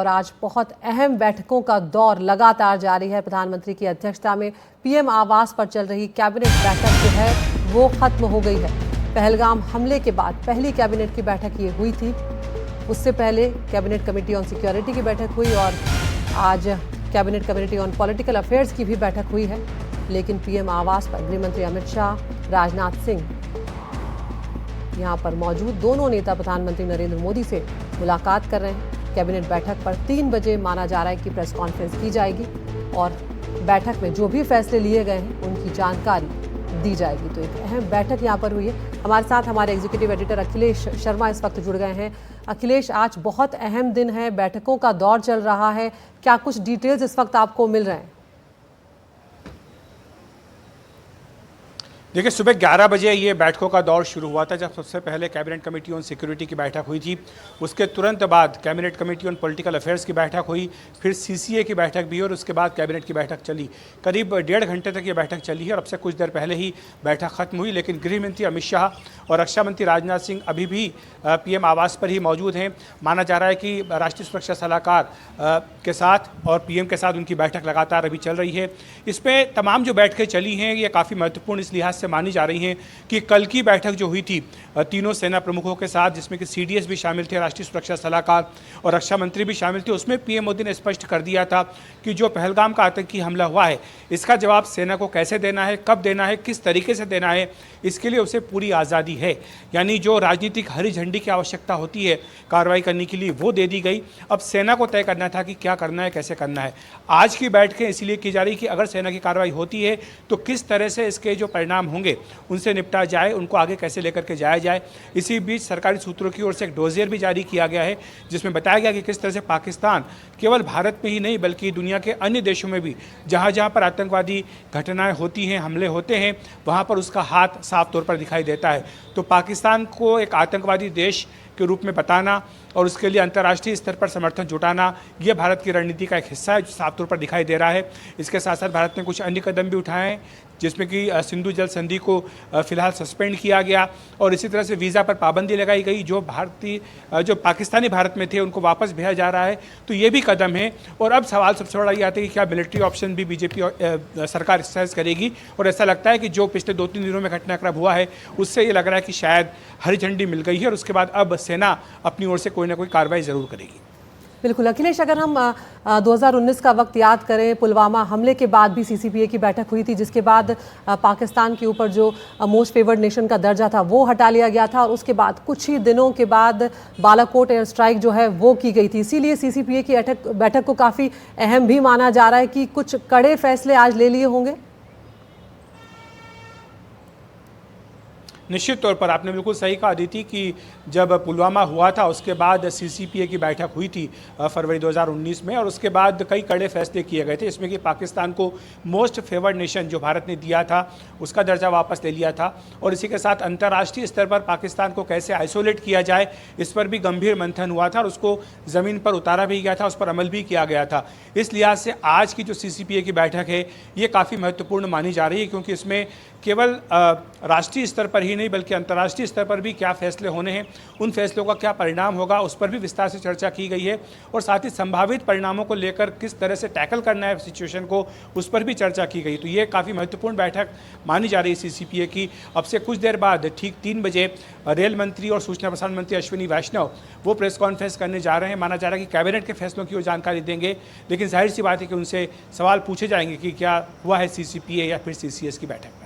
और आज बहुत अहम बैठकों का दौर लगातार जारी है। प्रधानमंत्री की अध्यक्षता में पीएम आवास पर चल रही कैबिनेट बैठक जो है वो खत्म हो गई है। पहलगाम हमले के बाद पहली कैबिनेट की बैठक ये हुई थी। उससे पहले कैबिनेट कमेटी ऑन सिक्योरिटी की बैठक हुई और आज cabinet committee on political affairs की भी बैठक हुई है। लेकिन पीएम आवास पर गृहमंत्री अमित शाह, राजनाथ सिंह यहां पर मौजूद दोनों नेता प्रधानमंत्री नरेंद्र मोदी से मुलाकात कर रहे हैं। कैबिनेट बैठक पर 3 बजे माना जा रहा है कि प्रेस कॉन्फ्रेंस की जाएगी और बैठक में जो भी फैसले लिए गए हैं उनकी जानकारी दी जाएगी। तो एक अहम बैठक यहाँ पर हुई है। हमारे साथ हमारे एग्जीक्यूटिव एडिटर अखिलेश शर्मा इस वक्त जुड़ गए हैं। अखिलेश, आज बहुत अहम दिन है, बैठकों का दौर चल रहा है, क्या कुछ डिटेल्स इस वक्त आपको मिल रहे हैं? देखिए, सुबह 11 बजे ये बैठकों का दौर शुरू हुआ था, जब सबसे पहले कैबिनेट कमेटी ऑन सिक्योरिटी की बैठक हुई थी। उसके तुरंत बाद cabinet committee on political affairs की बैठक हुई, फिर सीसीए की बैठक भी और उसके बाद कैबिनेट की बैठक चली। करीब 1.5 घंटे तक ये बैठक चली है और अब से कुछ देर पहले ही बैठक खत्म हुई। लेकिन गृह मंत्री अमित शाह और रक्षा मंत्री राजनाथ सिंह अभी भी पीएम आवास पर ही मौजूद हैं। माना जा रहा है कि राष्ट्रीय सुरक्षा सलाहकार के साथ और पीएम के साथ उनकी बैठक लगातार अभी चल रही है। इसमें तमाम जो बैठकें चली हैं ये काफ़ी महत्वपूर्ण इस लिहाज से मानी जा रही हैं कि कल की बैठक जो हुई थी तीनों सेना प्रमुखों के साथ, जिसमें कि सीडीएस भी शामिल थे, राष्ट्रीय सुरक्षा सलाहकार और रक्षा मंत्री भी शामिल थे, उसमें पीएम मोदी ने स्पष्ट कर दिया था कि जो पहलगाम का आतंकी हमला हुआ है इसका जवाब सेना को कैसे देना है, कब देना है, किस तरीके से देना है, इसके लिए उसे पूरी आज़ादी है। यानी जो राजनीतिक हरी झंडी की आवश्यकता होती है कार्रवाई करने के लिए वो दे दी गई। अब सेना को तय करना था कि क्या करना है, कैसे करना है। आज की बैठकें इसलिए की जा रही कि अगर सेना की कार्रवाई होती है तो किस तरह से इसके जो परिणाम होंगे उनसे निपटा जाए, उनको आगे कैसे लेकर के जाया जाए। इसी बीच सरकारी सूत्रों की ओर से एक डोजियर भी जारी किया गया है जिसमें बताया गया कि किस तरह से पाकिस्तान केवल भारत में ही नहीं बल्कि दुनिया के अन्य देशों में भी जहाँ जहाँ पर आतंकवादी घटनाएं होती हैं, हमले होते हैं, वहाँ पर उसका हाथ साफ तौर पर दिखाई देता है। तो पाकिस्तान को एक आतंकवादी देश के रूप में बताना और उसके लिए अंतर्राष्ट्रीय स्तर पर समर्थन जुटाना, यह भारत की रणनीति का एक हिस्सा है जो साफ तौर पर दिखाई दे रहा है। इसके साथ साथ भारत ने कुछ अन्य कदम भी उठाए हैं, जिसमें कि सिंधु जल संधि को फिलहाल सस्पेंड किया गया और इसी तरह से वीज़ा पर पाबंदी लगाई गई। जो पाकिस्तानी भारत में थे उनको वापस भेजा जा रहा है। तो ये भी कदम है। और अब सवाल सबसे बड़ा ये आता है कि क्या मिलिट्री ऑप्शन भी बीजेपी सरकार एक्सरसाइज करेगी। और ऐसा लगता है कि जो पिछले 2-3 दिनों में घटनाक्रम हुआ है उससे ये लग रहा है कि शायद हरी झंडी मिल गई है और उसके बाद अब सेना अपनी ओर से कोई ना कोई कार्रवाई ज़रूर करेगी। बिल्कुल अखिलेश, अगर हम 2019 का वक्त याद करें, पुलवामा हमले के बाद भी सीसीपीए की बैठक हुई थी, जिसके बाद पाकिस्तान के ऊपर जो मोस्ट फेवर्ड नेशन का दर्जा था वो हटा लिया गया था और उसके बाद कुछ ही दिनों के बाद बालाकोट एयर स्ट्राइक जो है वो की गई थी। इसीलिए सीसीपीए की बैठक को काफ़ी अहम भी माना जा रहा है कि कुछ कड़े फैसले आज ले लिए होंगे। निश्चित तौर पर आपने बिल्कुल सही कहा अदिति कि जब पुलवामा हुआ था उसके बाद सीसीपीए की बैठक हुई थी फरवरी 2019 में और उसके बाद कई कड़े फैसले किए गए थे। इसमें कि पाकिस्तान को मोस्ट फेवर्ड नेशन जो भारत ने दिया था उसका दर्जा वापस ले लिया था और इसी के साथ अंतर्राष्ट्रीय स्तर पर पाकिस्तान को कैसे आइसोलेट किया जाए इस पर भी गंभीर मंथन हुआ था और उसको ज़मीन पर उतारा भी गया था, उस पर अमल भी किया गया था। इस लिहाज से आज की जो सीसीपीए की बैठक है ये काफ़ी महत्वपूर्ण मानी जा रही है, क्योंकि इसमें केवल राष्ट्रीय स्तर पर ही नहीं बल्कि अंतर्राष्ट्रीय स्तर पर भी क्या फैसले होने हैं, उन फैसलों का क्या परिणाम होगा उस पर भी विस्तार से चर्चा की गई है और साथ ही संभावित परिणामों को लेकर किस तरह से टैकल करना है सिचुएशन को उस पर भी चर्चा की गई। तो ये काफ़ी महत्वपूर्ण बैठक मानी जा रही है सीसीपीए की। अब से कुछ देर बाद ठीक 3 बजे रेल मंत्री और सूचना प्रसारण मंत्री अश्विनी वैष्णव वो प्रेस कॉन्फ्रेंस करने जा रहे हैं। माना जा रहा है कि कैबिनेट के फैसलों की वो जानकारी देंगे, लेकिन जाहिर सी बात है कि उनसे सवाल पूछे जाएंगे कि क्या हुआ है सीसीपीए या फिर सीसीएस की बैठक।